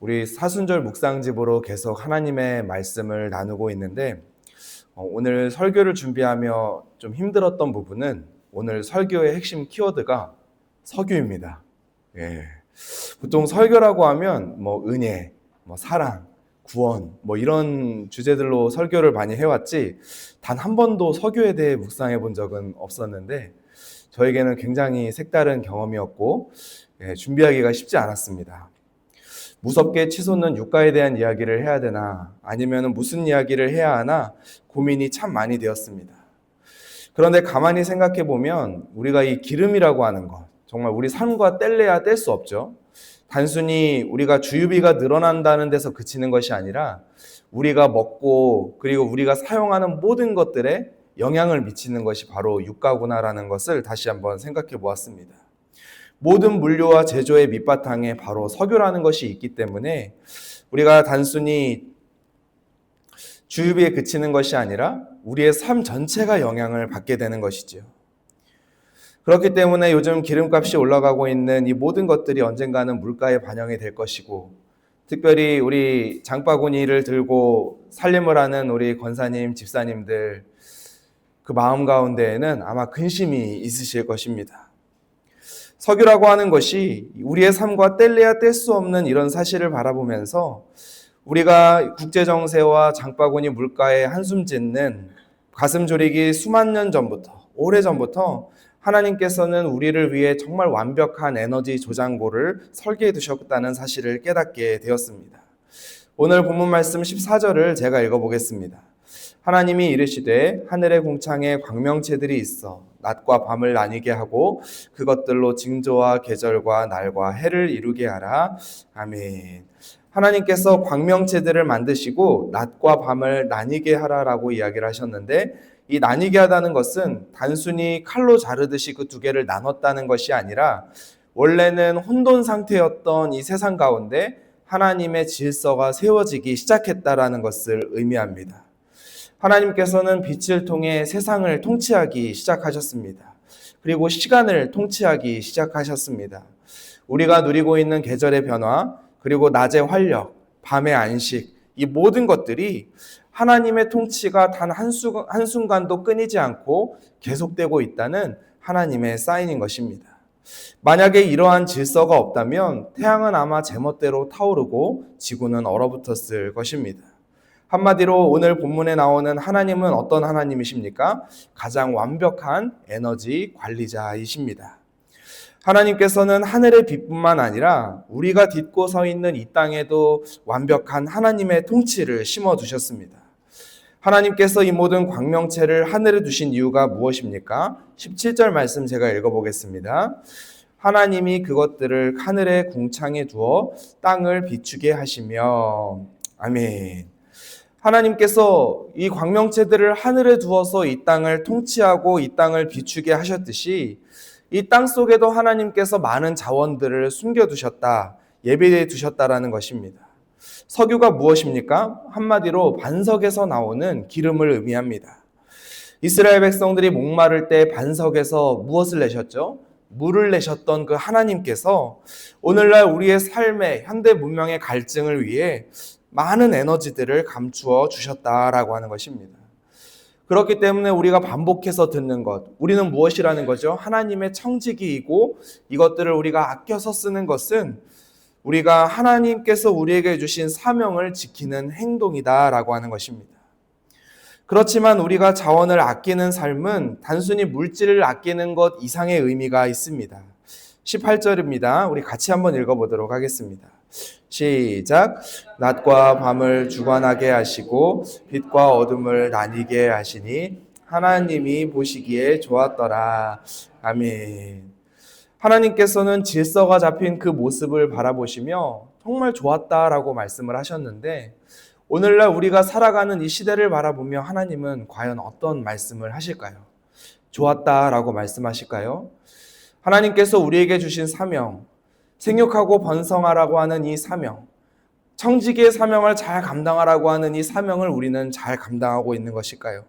우리 사순절 묵상집으로 계속 하나님의 말씀을 나누고 있는데 오늘 설교를 준비하며 좀 힘들었던 부분은 오늘 설교의 핵심 키워드가 석유입니다. 예. 보통 설교라고 하면 은혜, 사랑, 구원 이런 주제들로 설교를 많이 해왔지 단 한 번도 석유에 대해 묵상해 본 적은 없었는데 저에게는 굉장히 색다른 경험이었고 준비하기가 쉽지 않았습니다. 무섭게 치솟는 유가에 대한 이야기를 해야 되나 아니면 무슨 이야기를 해야 하나 고민이 참 많이 되었습니다. 그런데 가만히 생각해 보면 우리가 이 기름이라고 하는 것 정말 우리 삶과 뗄래야 뗄 수 없죠. 단순히 우리가 주유비가 늘어난다는 데서 그치는 것이 아니라 우리가 먹고 그리고 우리가 사용하는 모든 것들에 영향을 미치는 것이 바로 유가구나라는 것을 다시 한번 생각해 보았습니다. 모든 물류와 제조의 밑바탕에 바로 석유라는 것이 있기 때문에 우리가 단순히 주유비에 그치는 것이 아니라 우리의 삶 전체가 영향을 받게 되는 것이지요. 그렇기 때문에 요즘 기름값이 올라가고 있는 이 모든 것들이 언젠가는 물가에 반영이 될 것이고, 특별히 우리 장바구니를 들고 살림을 하는 우리 권사님, 집사님들 그 마음 가운데에는 아마 근심이 있으실 것입니다. 석유라고 하는 것이 우리의 삶과 뗄래야 뗄 수 없는 이런 사실을 바라보면서 우리가 국제정세와 장바구니 물가에 한숨 짓는 가슴 졸이기 수만 년 전부터, 오래전부터 하나님께서는 우리를 위해 정말 완벽한 에너지 조장고를 설계해 두셨다는 사실을 깨닫게 되었습니다. 오늘 본문 말씀 14절을 제가 읽어보겠습니다. 하나님이 이르시되 하늘의 궁창에 광명체들이 있어 낮과 밤을 나뉘게 하고 그것들로 징조와 계절과 날과 해를 이루게 하라. 아멘. 하나님께서 광명체들을 만드시고 낮과 밤을 나뉘게 하라라고 이야기를 하셨는데, 이 나뉘게 하다는 것은 단순히 칼로 자르듯이 그 두 개를 나눴다는 것이 아니라 원래는 혼돈 상태였던 이 세상 가운데 하나님의 질서가 세워지기 시작했다라는 것을 의미합니다. 하나님께서는 빛을 통해 세상을 통치하기 시작하셨습니다. 그리고 시간을 통치하기 시작하셨습니다. 우리가 누리고 있는 계절의 변화, 그리고 낮의 활력, 밤의 안식, 이 모든 것들이 하나님의 통치가 단 한순간도 끊이지 않고 계속되고 있다는 하나님의 사인인 것입니다. 만약에 이러한 질서가 없다면 태양은 아마 제멋대로 타오르고 지구는 얼어붙었을 것입니다. 한마디로 오늘 본문에 나오는 하나님은 어떤 하나님이십니까? 가장 완벽한 에너지 관리자이십니다. 하나님께서는 하늘의 빛뿐만 아니라 우리가 딛고 서 있는 이 땅에도 완벽한 하나님의 통치를 심어두셨습니다. 하나님께서 이 모든 광명체를 하늘에 두신 이유가 무엇입니까? 17절 말씀 제가 읽어보겠습니다. 하나님이 그것들을 하늘의 궁창에 두어 땅을 비추게 하시며. 아멘. 하나님께서 이 광명체들을 하늘에 두어서 이 땅을 통치하고 이 땅을 비추게 하셨듯이 이 땅 속에도 하나님께서 많은 자원들을 숨겨두셨다, 예비해 두셨다라는 것입니다. 석유가 무엇입니까? 한마디로 반석에서 나오는 기름을 의미합니다. 이스라엘 백성들이 목마를 때 반석에서 무엇을 내셨죠? 물을 내셨던 그 하나님께서 오늘날 우리의 삶의 현대 문명의 갈증을 위해 많은 에너지들을 감추어 주셨다라고 하는 것입니다. 그렇기 때문에 우리가 반복해서 듣는 것, 우리는 무엇이라는 거죠? 하나님의 청지기이고 이것들을 우리가 아껴서 쓰는 것은 우리가 하나님께서 우리에게 주신 사명을 지키는 행동이다라고 하는 것입니다. 그렇지만 우리가 자원을 아끼는 삶은 단순히 물질을 아끼는 것 이상의 의미가 있습니다. 18절입니다. 우리 같이 한번 읽어보도록 하겠습니다. 시작. 낮과 밤을 주관하게 하시고 빛과 어둠을 나뉘게 하시니 하나님이 보시기에 좋았더라. 아멘. 하나님께서는 질서가 잡힌 그 모습을 바라보시며 정말 좋았다라고 말씀을 하셨는데, 오늘날 우리가 살아가는 이 시대를 바라보며 하나님은 과연 어떤 말씀을 하실까요? 좋았다라고 말씀하실까요? 하나님께서 우리에게 주신 사명, 생육하고 번성하라고 하는 이 사명, 청지기의 사명을 잘 감당하라고 하는 이 사명을 우리는 잘 감당하고 있는 것일까요?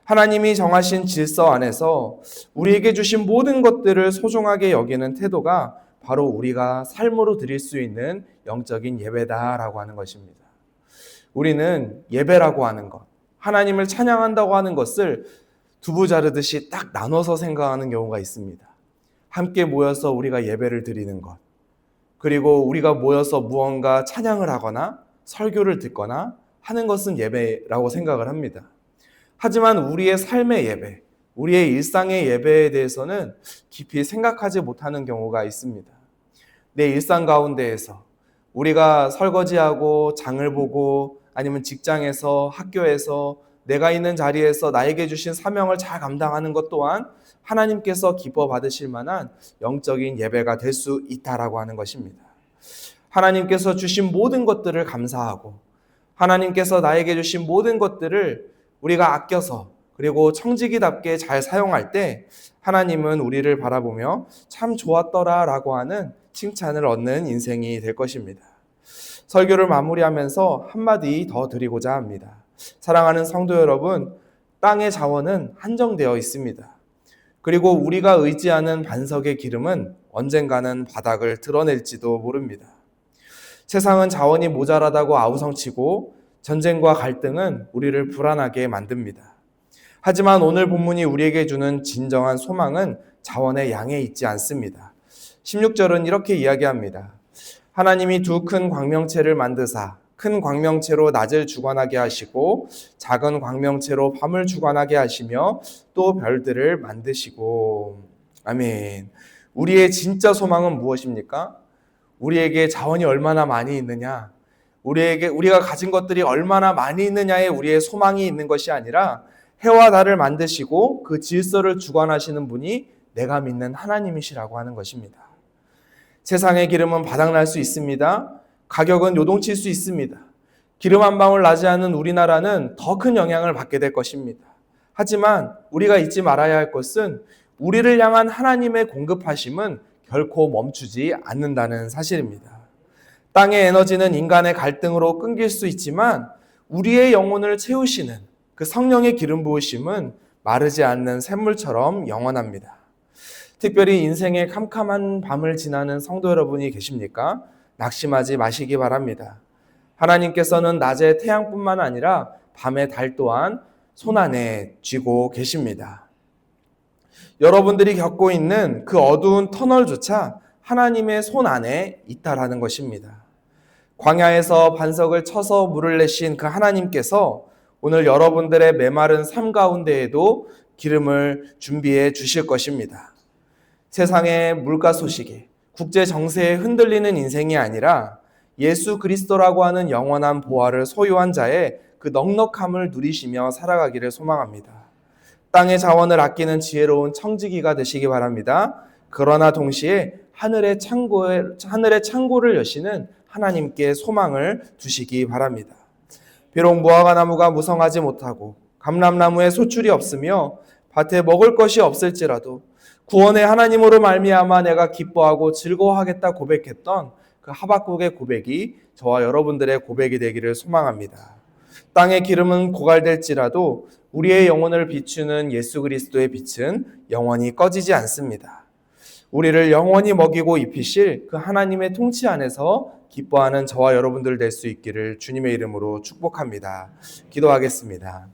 하나님이 정하신 질서 안에서 우리에게 주신 모든 것들을 소중하게 여기는 태도가 바로 우리가 삶으로 드릴 수 있는 영적인 예배다라고 하는 것입니다. 우리는 예배라고 하는 것, 하나님을 찬양한다고 하는 것을 두부 자르듯이 딱 나눠서 생각하는 경우가 있습니다. 함께 모여서 우리가 예배를 드리는 것, 그리고 우리가 모여서 무언가 찬양을 하거나 설교를 듣거나 하는 것은 예배라고 생각을 합니다. 하지만 우리의 삶의 예배, 우리의 일상의 예배에 대해서는 깊이 생각하지 못하는 경우가 있습니다. 내 일상 가운데에서 우리가 설거지하고 장을 보고 아니면 직장에서 학교에서 내가 있는 자리에서 나에게 주신 사명을 잘 감당하는 것 또한 하나님께서 기뻐 받으실 만한 영적인 예배가 될 수 있다라고 하는 것입니다. 하나님께서 주신 모든 것들을 감사하고 하나님께서 나에게 주신 모든 것들을 우리가 아껴서 그리고 청지기답게 잘 사용할 때 하나님은 우리를 바라보며 참 좋았더라 라고 하는 칭찬을 얻는 인생이 될 것입니다. 설교를 마무리하면서 한마디 더 드리고자 합니다. 사랑하는 성도 여러분, 땅의 자원은 한정되어 있습니다. 그리고 우리가 의지하는 반석의 기름은 언젠가는 바닥을 드러낼지도 모릅니다. 세상은 자원이 모자라다고 아우성치고 전쟁과 갈등은 우리를 불안하게 만듭니다. 하지만 오늘 본문이 우리에게 주는 진정한 소망은 자원의 양에 있지 않습니다. 16절은 이렇게 이야기합니다. 하나님이 두 큰 광명체를 만드사 큰 광명체로 낮을 주관하게 하시고 작은 광명체로 밤을 주관하게 하시며 또 별들을 만드시고. 아멘. 우리의 진짜 소망은 무엇입니까? 우리에게 자원이 얼마나 많이 있느냐, 우리가 가진 것들이 얼마나 많이 있느냐에 우리의 소망이 있는 것이 아니라 해와 달을 만드시고 그 질서를 주관하시는 분이 내가 믿는 하나님이시라고 하는 것입니다. 세상의 기름은 바닥날 수 있습니다. 가격은 요동칠 수 있습니다. 기름 한 방울 나지 않는 우리나라는 더 큰 영향을 받게 될 것입니다. 하지만 우리가 잊지 말아야 할 것은 우리를 향한 하나님의 공급하심은 결코 멈추지 않는다는 사실입니다. 땅의 에너지는 인간의 갈등으로 끊길 수 있지만 우리의 영혼을 채우시는 그 성령의 기름 부으심은 마르지 않는 샘물처럼 영원합니다. 특별히 인생의 캄캄한 밤을 지나는 성도 여러분이 계십니까? 낙심하지 마시기 바랍니다. 하나님께서는 낮에 태양뿐만 아니라 밤에 달 또한 손안에 쥐고 계십니다. 여러분들이 겪고 있는 그 어두운 터널조차 하나님의 손 안에 있다라는 것입니다. 광야에서 반석을 쳐서 물을 내신 그 하나님께서 오늘 여러분들의 메마른 삶 가운데에도 기름을 준비해 주실 것입니다. 세상의 물가 소식에 국제 정세에 흔들리는 인생이 아니라 예수 그리스도라고 하는 영원한 보화를 소유한 자의 그 넉넉함을 누리시며 살아가기를 소망합니다. 땅의 자원을 아끼는 지혜로운 청지기가 되시기 바랍니다. 그러나 동시에 하늘의 창고를 여시는 하나님께 소망을 두시기 바랍니다. 비록 무화과 나무가 무성하지 못하고 감람나무에 소출이 없으며 밭에 먹을 것이 없을지라도 구원의 하나님으로 말미암아 내가 기뻐하고 즐거워하겠다 고백했던 그 하박국의 고백이 저와 여러분들의 고백이 되기를 소망합니다. 땅의 기름은 고갈될지라도 우리의 영혼을 비추는 예수 그리스도의 빛은 영원히 꺼지지 않습니다. 우리를 영원히 먹이고 입히실 그 하나님의 통치 안에서 기뻐하는 저와 여러분들 될 수 있기를 주님의 이름으로 축복합니다. 기도하겠습니다.